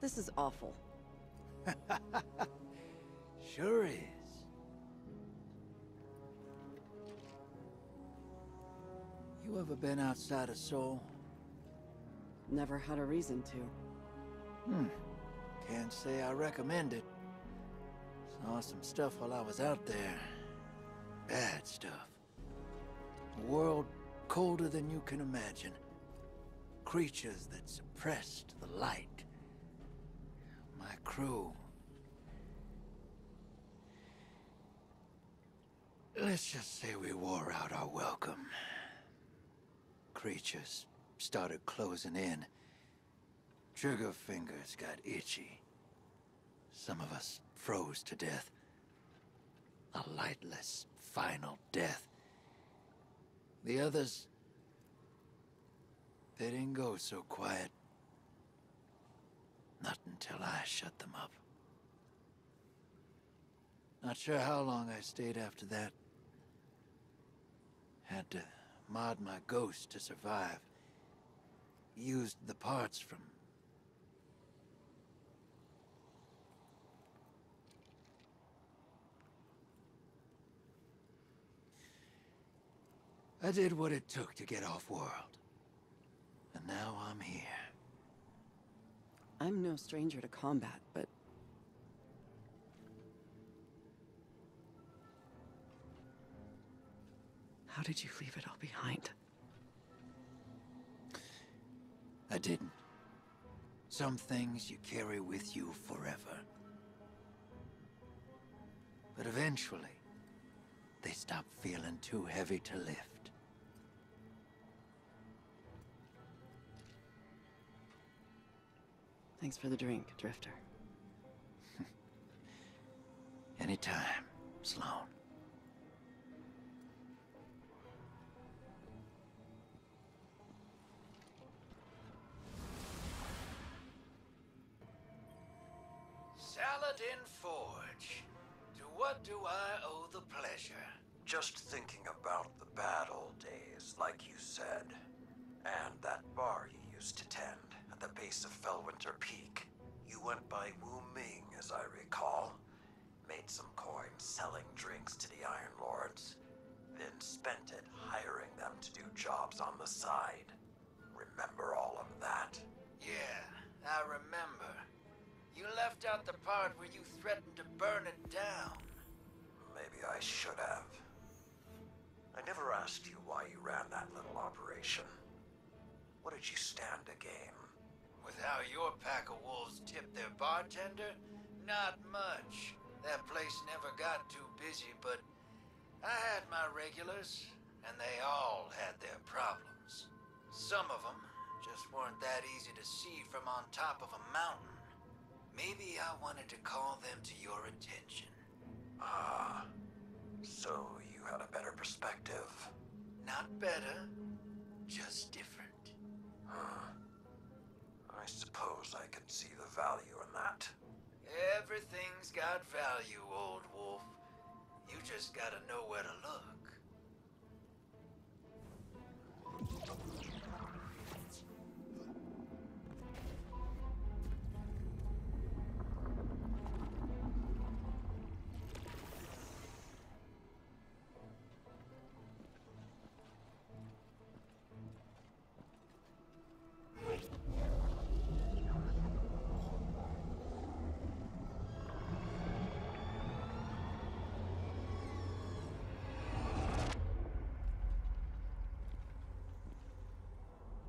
This is awful. Sure is. You ever been outside of Seoul? Never had a reason to. Can't say I recommend it. Saw some stuff while I was out there. Bad stuff. A world colder than you can imagine. Creatures that suppressed the light. My crew... Let's just say we wore out our welcome. Creatures started closing in. Trigger fingers got itchy. Some of us froze to death. A lightless, final death. The others... they didn't go so quiet. Not until I shut them up. Not sure how long I stayed after that. Had to mod my ghost to survive. Used the parts from... I did what it took to get off-world. And now I'm here. I'm no stranger to combat, but... how did you leave it all behind? I didn't. Some things you carry with you forever. But eventually, they stop feeling too heavy to lift. Thanks for the drink, Drifter. Anytime, Sloan. Saladin Forge. To what do I owe the pleasure? Just thinking about the bad old days, like you said. And that bar you used to tend at the base of Fellwinter Peak. You went by Wu Ming, as I recall. Made some coin selling drinks to the Iron Lords. Then spent it hiring them to do jobs on the side. Remember all of that? Yeah, I remember. You left out the part where you threatened to burn it down. Maybe I should have. I never asked you why you ran that little operation. What did you stand to gain? With how your pack of wolves tipped their bartender? Not much. That place never got too busy, but I had my regulars, and they all had their problems. Some of them just weren't that easy to see from on top of a mountain. Maybe I wanted to call them to your attention. Ah, so you had a better perspective. Not better, just different. Huh. I suppose I can see the value in that. Everything's got value, old wolf. You just gotta know where to look.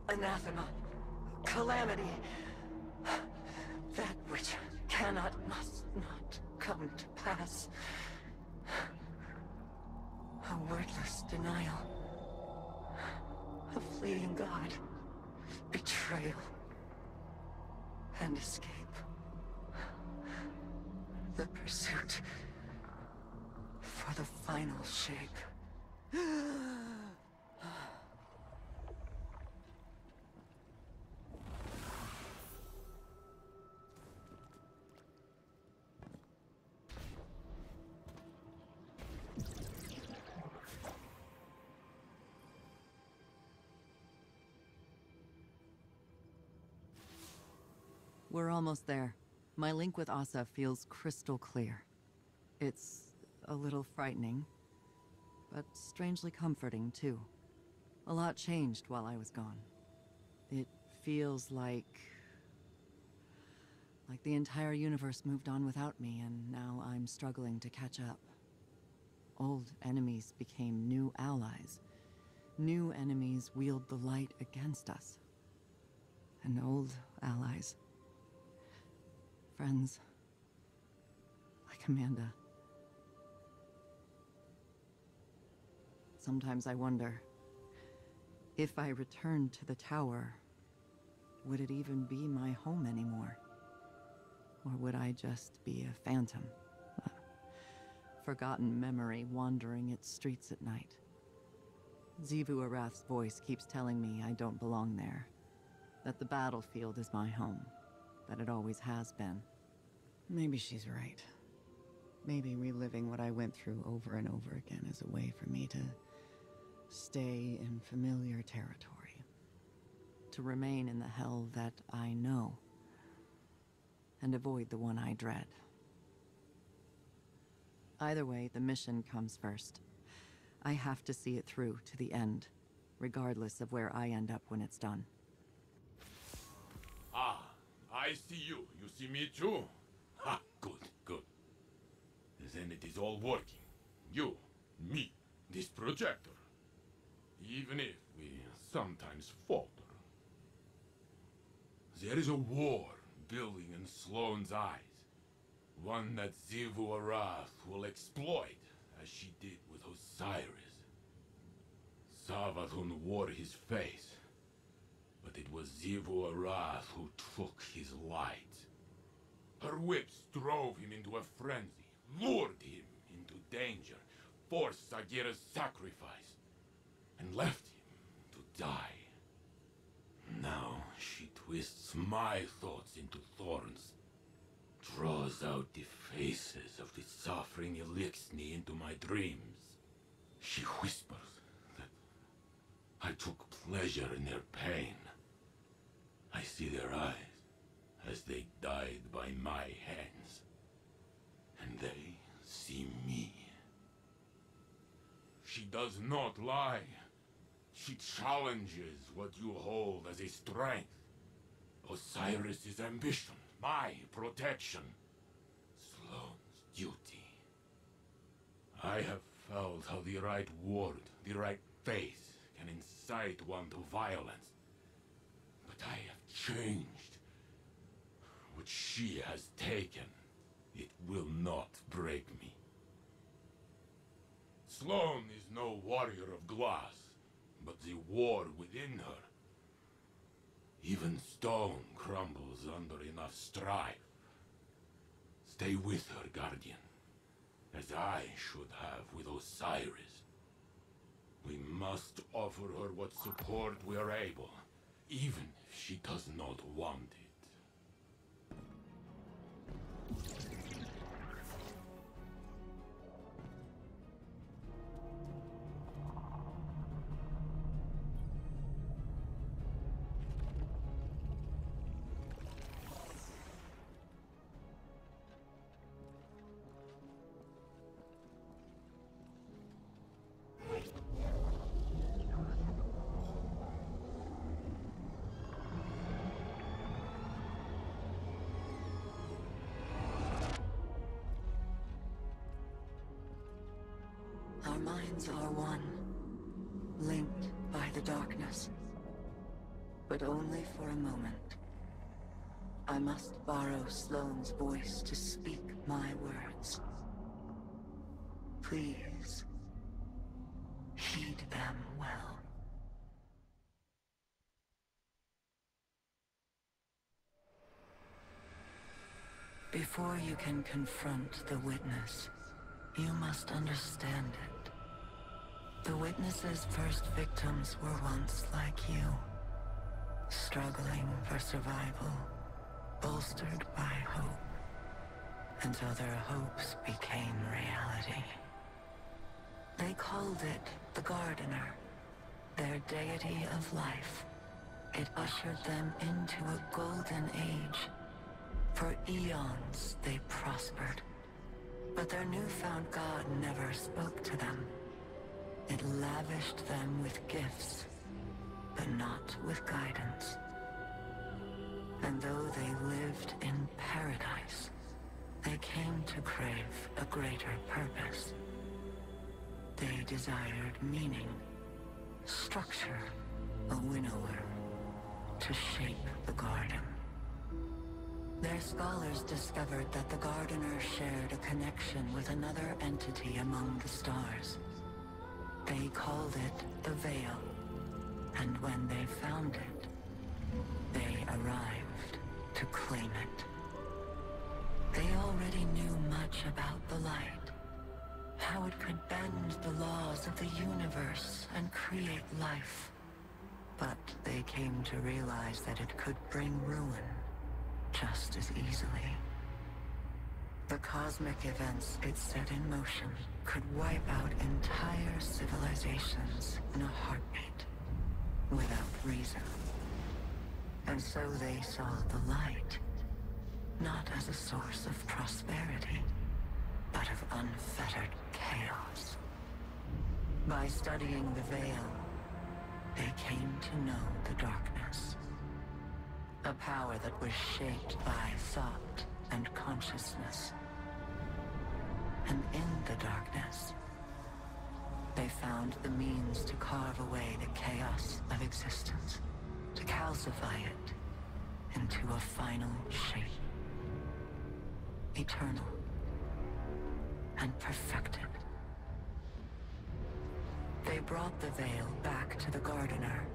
Anathema. Calamity. That which cannot, must not come to pass. A wordless denial. A fleeing God. Betrayal. And escape. The pursuit for the final shape. We're almost there. My link with Asha feels crystal clear. It's a little frightening, but strangely comforting, too. A lot changed while I was gone. It feels like the entire universe moved on without me, and now I'm struggling to catch up. Old enemies became new allies. New enemies wield the light against us. And old allies. Friends. Like Amanda. Sometimes I wonder, if I returned to the tower, would it even be my home anymore? Or would I just be a phantom? A forgotten memory wandering its streets at night? Xivu Arath's voice keeps telling me I don't belong there. That the battlefield is my home. That it always has been. Maybe she's right. Maybe reliving what I went through over and over again is a way for me to stay in familiar territory. To remain in the hell that I know. And avoid the one I dread. Either way, the mission comes first. I have to see it through to the end, regardless of where I end up when it's done. Ah, I see you. You see me too? Ha, good, good. Then it is all working. You, me, this projector. Even if we sometimes falter. There is a war building in Sloane's eyes. One that Xivu Arath will exploit, as she did with Osiris. Savathun wore his face, but it was Xivu Arath who took his light. Her whips drove him into a frenzy, lured him into danger, forced Sagira's sacrifice, and left him to die. Now she twists my thoughts into thorns, draws out the faces of the suffering Elixni into my dreams. She whispers that I took pleasure in their pain. I see their eyes as they died by my hands, and they see me. She does not lie. She challenges what you hold as a strength. Osiris' ambition, my protection, Sloane's duty. I have felt how the right word, the right face can incite one to violence. But I have changed. What she has taken, it will not break me. Sloane is no warrior of glass, but the war within her. Even stone crumbles under enough strife. Stay with her, Guardian, as I should have with Osiris. We must offer her what support we are able, even if she does not want it. Our minds are one, linked by the darkness. But only for a moment. I must borrow Sloane's voice to speak my words. Please, heed them well. Before you can confront the witness, you must understand it. The witness's first victims were once like you, struggling for survival, bolstered by hope, until their hopes became reality. They called it the Gardener, their deity of life. It ushered them into a golden age, For eons they prospered, but their newfound god never spoke to them. It lavished them with gifts, but not with guidance. And though they lived in paradise, they came to crave a greater purpose. They desired meaning, structure, a winnower, to shape the garden. Their scholars discovered that the gardener shared a connection with another entity among the stars. They called it the Veil, and when they found it, they arrived to claim it. They already knew much about the light, how it could bend the laws of the universe and create life. But they came to realize that it could bring ruin just as easily. The cosmic events it set in motion could wipe out entire civilizations in a heartbeat, without reason. And so they saw the light, not as a source of prosperity, but of unfettered chaos. By studying the Veil, they came to know the darkness. A power that was shaped by thought and consciousness. And in the darkness, they found the means to carve away the chaos of existence, to calcify it into a final shape. Eternal and perfected. They brought the Veil back to the Gardener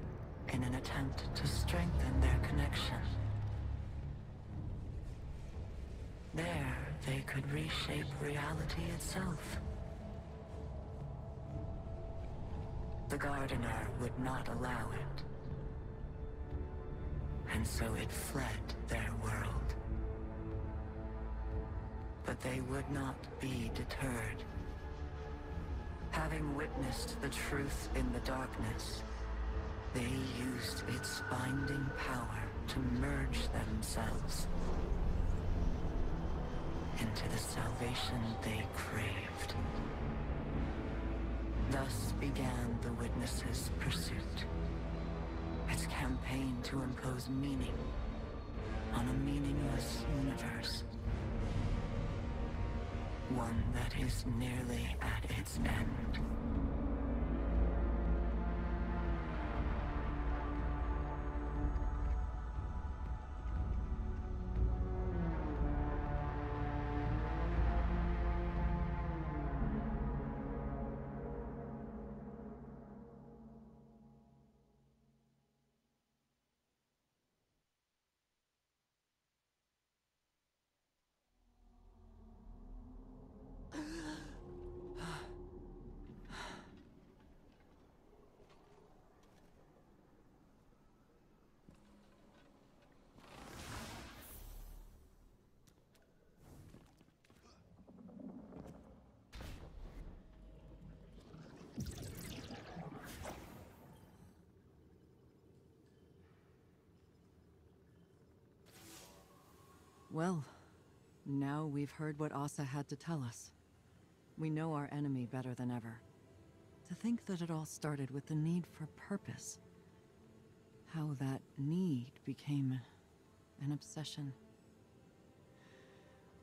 in an attempt to strengthen their connection. There, they could reshape reality itself. The Gardener would not allow it, and so it fled their world. But they would not be deterred. Having witnessed the truth in the darkness, they used its binding power to merge themselves into the salvation they craved. Thus began the Witness's pursuit. Its campaign to impose meaning on a meaningless universe. One that is nearly at its end. Well, now we've heard what Asha had to tell us. We know our enemy better than ever. To think that it all started with the need for purpose. How that need became an obsession.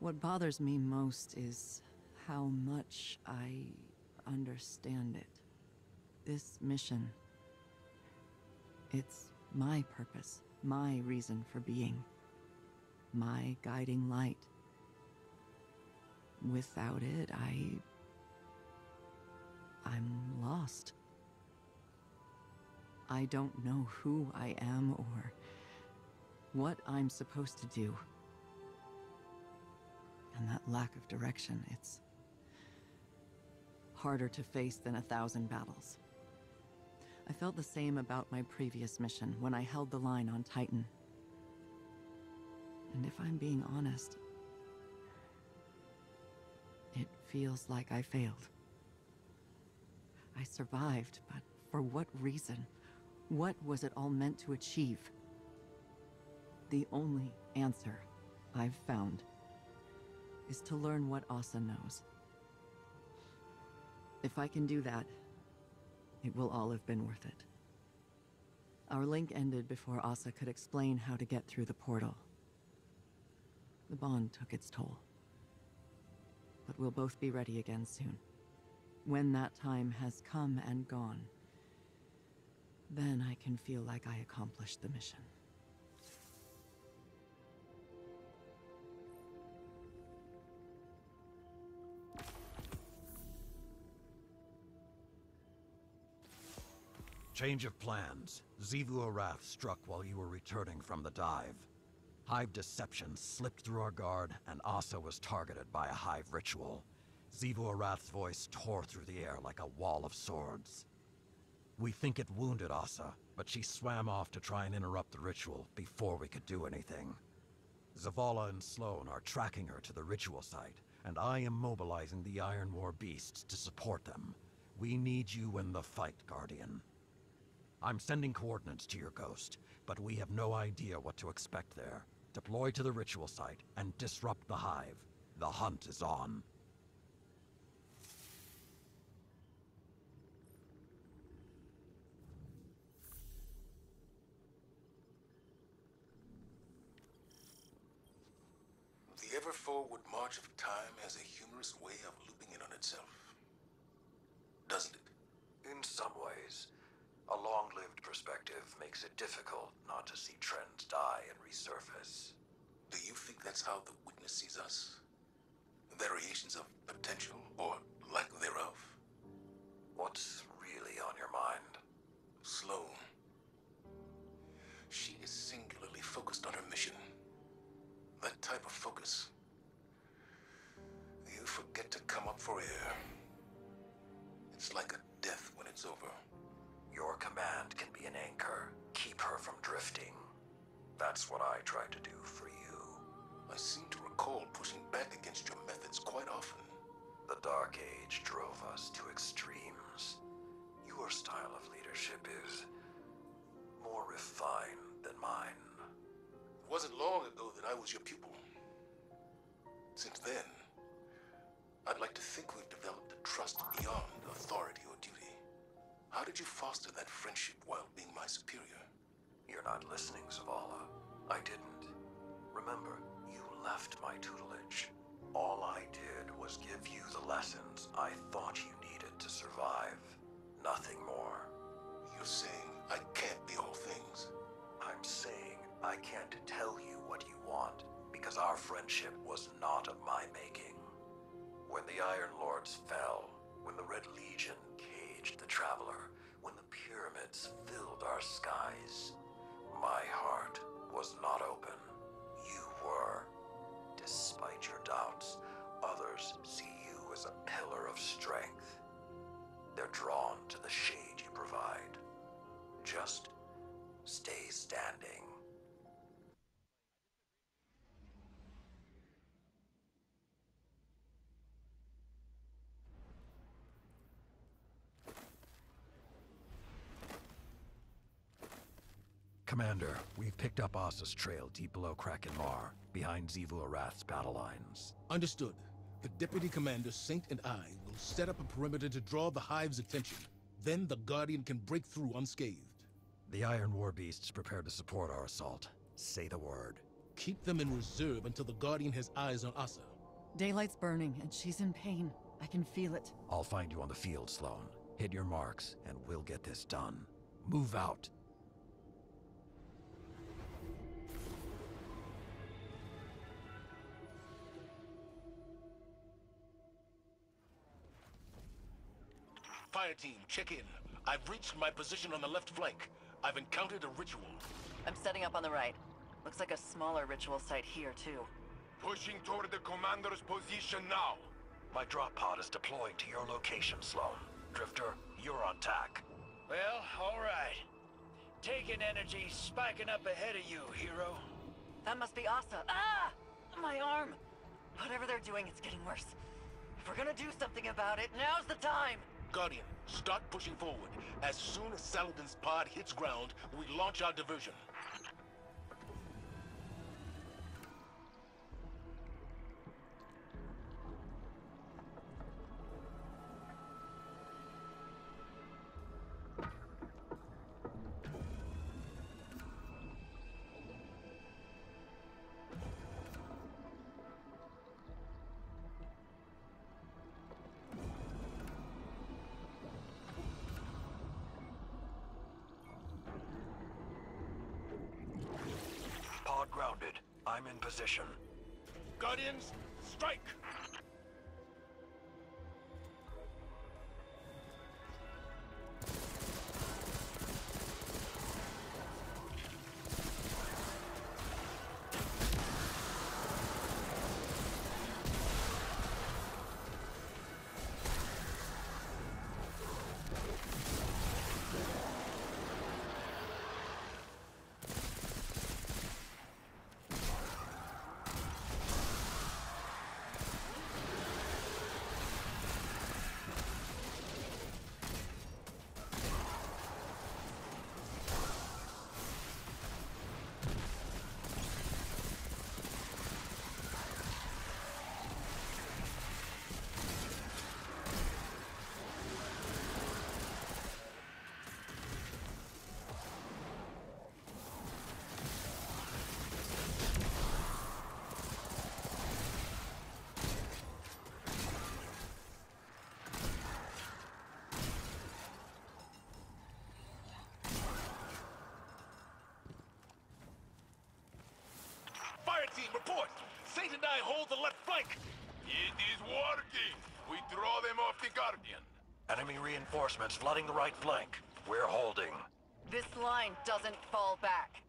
What bothers me most is how much I understand it. This mission, it's my purpose, my reason for being. My guiding light. Without it, I'm lost. I don't know who I am or what I'm supposed to do. And that lack of direction, it's harder to face than 1,000 battles. I felt the same about my previous mission when I held the line on Titan. And if I'm being honest, it feels like I failed. I survived, but for what reason? What was it all meant to achieve? The only answer I've found is to learn what Asa knows. If I can do that, it will all have been worth it. Our link ended before Asa could explain how to get through the portal. The bond took its toll. But we'll both be ready again soon. When that time has come and gone, then I can feel like I accomplished the mission. Change of plans. Xivu Arath struck while you were returning from the dive. Hive deception slipped through our guard, and Asa was targeted by a Hive ritual. Xivu Arath's voice tore through the air like a wall of swords. We think it wounded Asa, but she swam off to try and interrupt the ritual before we could do anything. Zavala and Sloane are tracking her to the ritual site, and I am mobilizing the Iron War beasts to support them. We need you in the fight, Guardian. I'm sending coordinates to your ghost, but we have no idea what to expect there. Deploy to the ritual site and disrupt the Hive. The hunt is on. The ever-forward march of time has a humorous way of looping in on itself. Doesn't it? In some ways. A long-lived perspective makes it difficult not to see trends die and resurface. Do you think that's how the Witness sees us? Variations of potential, or lack thereof? What's really on your mind? Sloane. She is singularly focused on her mission. That type of focus. You forget to come up for air. It's like a death when it's over. Your command can be an anchor. Keep her from drifting. That's what I tried to do for you. I seem to recall pushing back against your methods quite often. The Dark Age drove us to extremes. Your style of leadership is more refined than mine. It wasn't long ago that I was your pupil. Since then, I'd like to think we've developed a trust beyond authority or duty. How did you foster that friendship while being my superior? You're not listening, Zavala. I didn't. Remember, you left my tutelage. All I did was give you the lessons I thought you needed to survive. Nothing more. You're saying I can't be all things? I'm saying I can't tell you what you want, because our friendship was not of my making. When the Iron Lords fell, when the Red Legion caged the Traveler, when the pyramids filled our skies, my heart was not open. You were. Despite your doubts, others see you as a pillar of strength. They're drawn to the shade you provide. Just stay standing. Commander, we've picked up Asa's trail deep below Kraken Mar, behind Xivu Arath's battle lines. Understood. The Deputy Commander, Saint, and I will set up a perimeter to draw the Hive's attention. Then the Guardian can break through unscathed. The Iron War Beasts prepare to support our assault. Say the word. Keep them in reserve until the Guardian has eyes on Asa. Daylight's burning, and she's in pain. I can feel it. I'll find you on the field, Sloane. Hit your marks, and we'll get this done. Move out. Fire team, check in. I've reached my position on the left flank. I've encountered a ritual. I'm setting up on the right. Looks like a smaller ritual site here, too. Pushing toward the commander's position now. My drop pod is deploying to your location, Sloane. Drifter, you're on tack. Well, all right. Taking energy, spiking up ahead of you, hero. That must be Asa. Ah! My arm! Whatever they're doing, it's getting worse. If we're gonna do something about it, now's the time! Guardian, start pushing forward. As soon as Saladin's pod hits ground, we launch our diversion. position. Guardians, strike! Fire team, report! Saint and I hold the left flank! It is working! We draw them off the Guardian. Enemy reinforcements flooding the right flank. We're holding. This line doesn't fall back.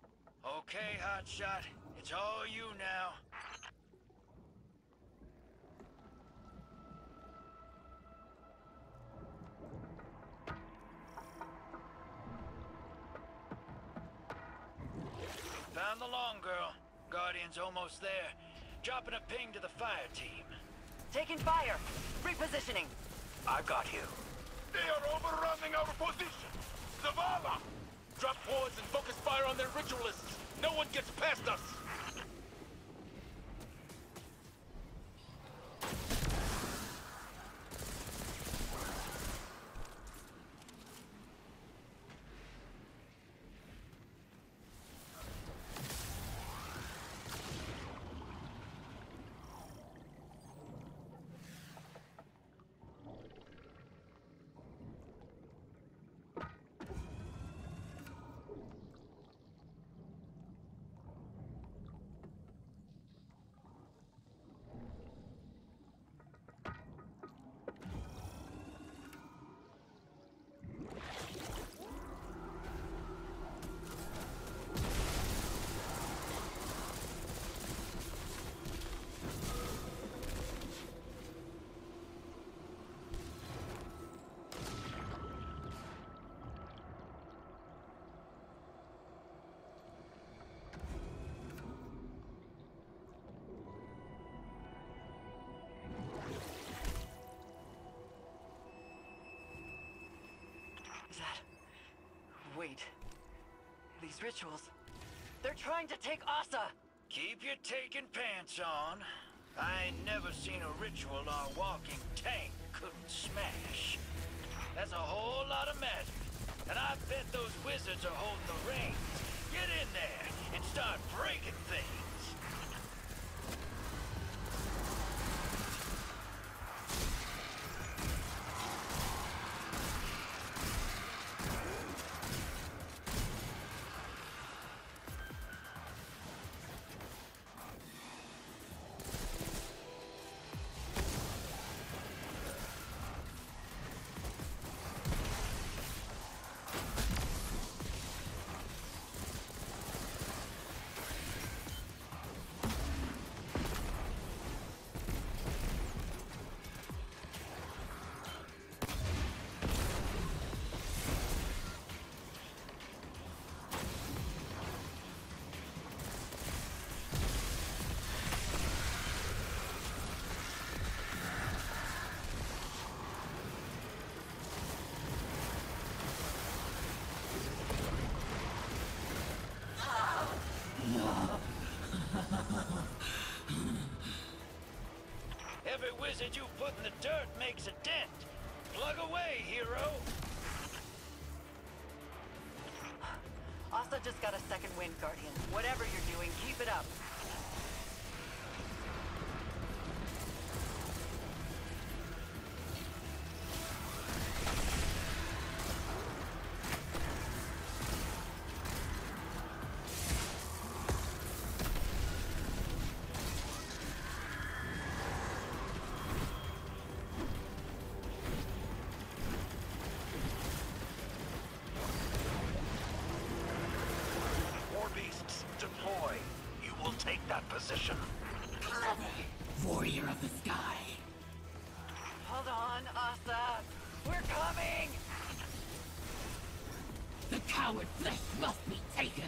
Okay, Hotshot. It's all you now. Found the long girl. Guardian's almost there. Dropping a ping to the fire team. Taking fire. Repositioning. I've got you. They are overrunning our position! Zavala! Drop wards and focus fire on their ritualists! No one gets past us! Wait. These rituals... They're trying to take Asha! Keep your taking pants on. I ain't never seen a ritual our walking tank couldn't smash. That's a whole lot of magic. And I bet those wizards are holding the reins. Get in there and start breaking things. Every wizard you put in the dirt makes a dent. Plug away, hero. Asha just got a second wind, Guardian. Whatever you're doing, keep it up. position. Clever, warrior of the sky. Hold on, Asa. We're coming! The coward flesh must be taken.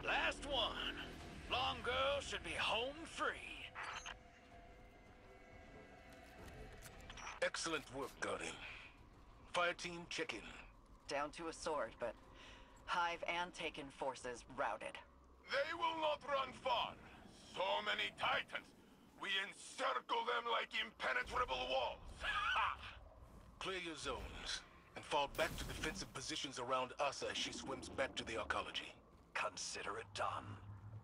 Last one. Long girl should be home free. Excellent work, Guardian. Fire team, check in. Down to a sword, but Hive and Taken forces routed. They will not run far. So many titans. We encircle them like impenetrable walls. Ha! Clear your zones, and fall back to defensive positions around Asa as she swims back to the arcology. Consider it done.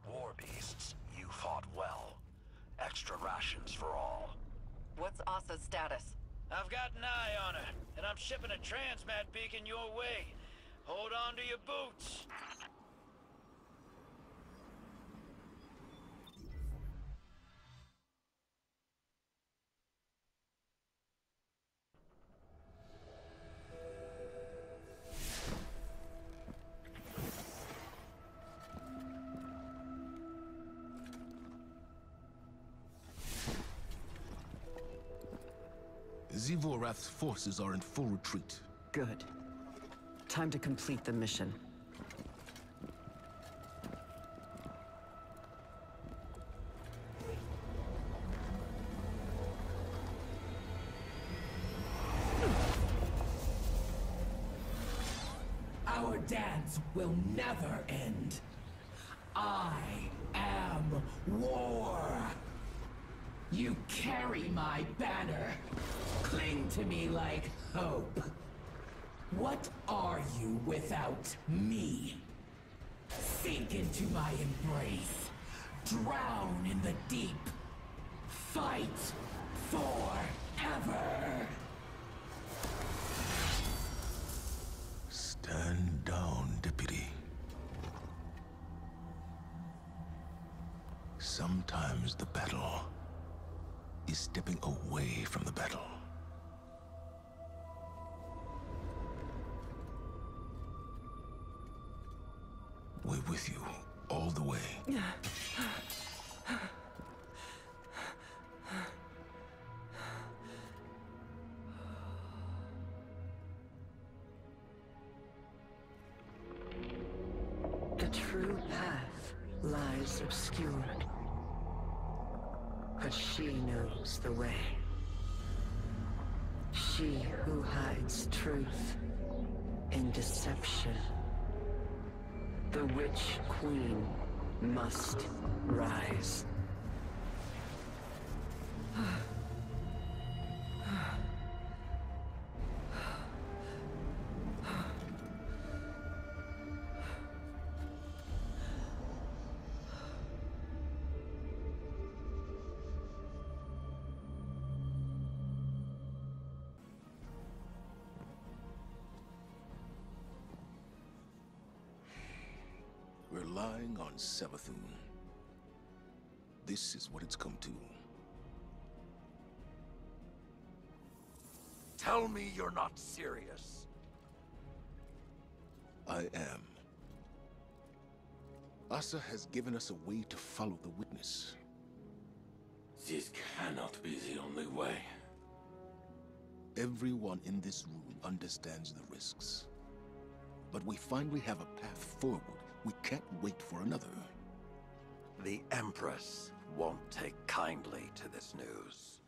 War beasts, you fought well. Extra rations for all. What's Asa's status? I've got an eye on her, and I'm shipping a transmat beacon your way. Hold on to your boots. Zivorath's forces are in full retreat. Good. Time to complete the mission. Our dance will never end. I am war. You carry my banner. Cling to me like hope. What are you without me? Sink into my embrace. Drown in the deep. Fight forever. Stand down, Deputy. Sometimes the battle is stepping away from the battle. We're with you all the way. The true path lies obscured, but she knows the way. She who hides truth in deception. The Witch Queen must rise. We're lying on Savathun. This is what it's come to. Tell me you're not serious. I am. Asa has given us a way to follow the witness. This cannot be the only way. Everyone in this room understands the risks. But we finally have a path forward. We can't wait for another. The Empress won't take kindly to this news.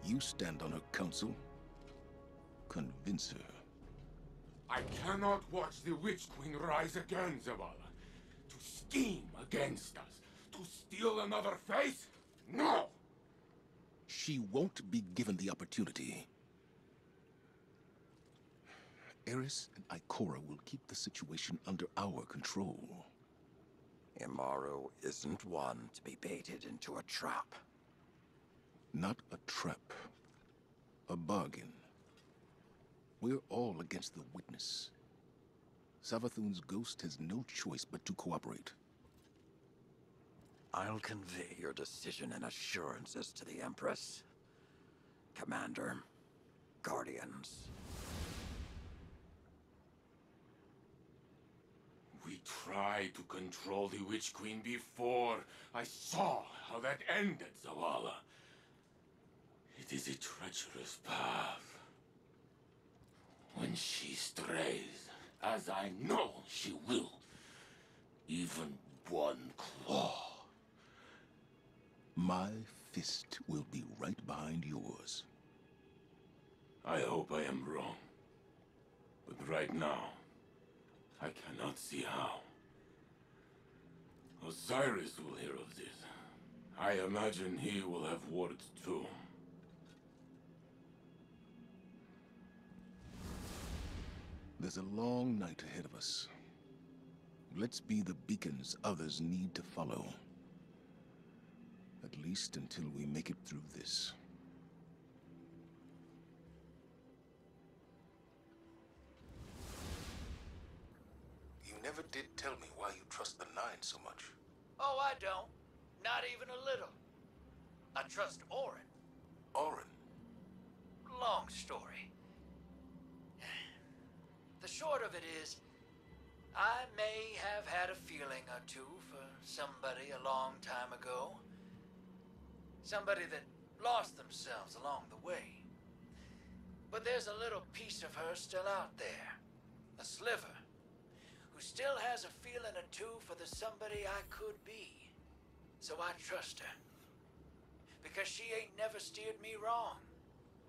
You stand on her counsel. Convince her. I cannot watch the Witch Queen rise again, Zavala. To scheme against us. To steal another face? No! She won't be given the opportunity. Eris and Ikora will keep the situation under our control. Imaro isn't one to be baited into a trap. Not a trap. A bargain. We're all against the witness. Savathun's ghost has no choice but to cooperate. I'll convey your decision and assurances to the Empress. Commander, Guardians. We tried to control the Witch Queen before. I saw how that ended, Zawala. It is a treacherous path. When she strays, as I know she will, even one claw. My fist will be right behind yours. I hope I am wrong. But right now, I cannot see how. Osiris will hear of this. I imagine he will have words too. There's a long night ahead of us. Let's be the beacons others need to follow. At least until we make it through this. You never did tell me why you trust the Nine so much. Oh, I don't. Not even a little. I trust Orin. Orin? Long story. The short of it is, I may have had a feeling or two for somebody a long time ago. Somebody that lost themselves along the way. But there's a little piece of her still out there. A sliver. Who still has a feeling or two for the somebody I could be. So I trust her. Because she ain't never steered me wrong.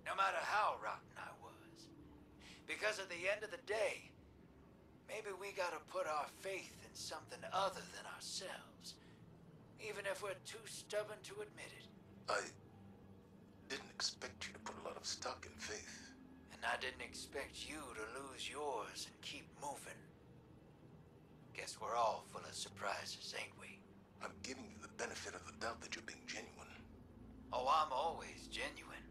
No matter how rotten I was. Because at the end of the day, maybe we gotta put our faith in something other than ourselves. Even if we're too stubborn to admit it. I didn't expect you to put a lot of stock in faith. And I didn't expect you to lose yours and keep moving. Guess we're all full of surprises, ain't we? I'm giving you the benefit of the doubt that you're being genuine. Oh, I'm always genuine.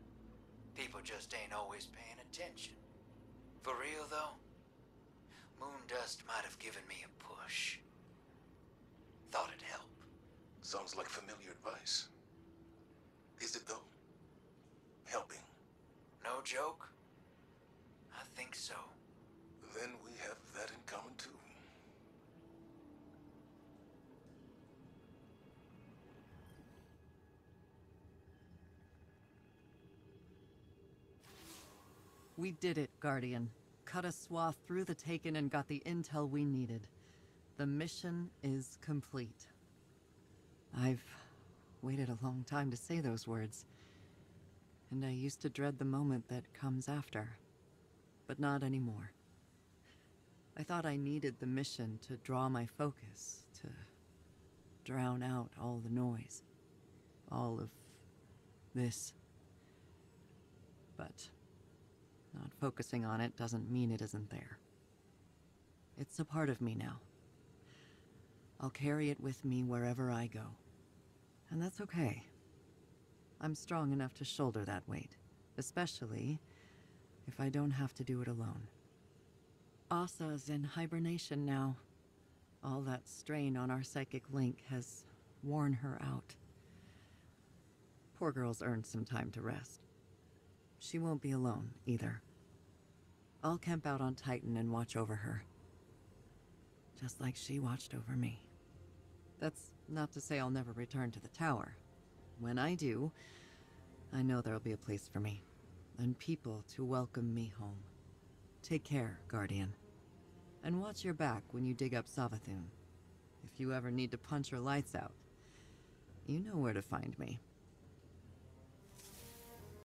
People just ain't always paying attention. For real, though, Moondust might have given me a push. Thought it'd help. Sounds like familiar advice. Is it, though? Helping? No joke? I think so. Then we have that in common, too. We did it, Guardian. Cut a swath through the Taken and got the intel we needed. The mission is complete. I've waited a long time to say those words. And I used to dread the moment that comes after. But not anymore. I thought I needed the mission to draw my focus, to drown out all the noise. All of this. But not focusing on it doesn't mean it isn't there. It's a part of me now. I'll carry it with me wherever I go. And that's okay. I'm strong enough to shoulder that weight, especially if I don't have to do it alone. Asa's in hibernation now. All that strain on our psychic link has worn her out. Poor girl's earned some time to rest. She won't be alone, either. I'll camp out on Titan and watch over her. Just like she watched over me. That's not to say I'll never return to the tower. When I do, I know there'll be a place for me, and people to welcome me home. Take care, Guardian. And watch your back when you dig up Savathun. If you ever need to punch her lights out, you know where to find me.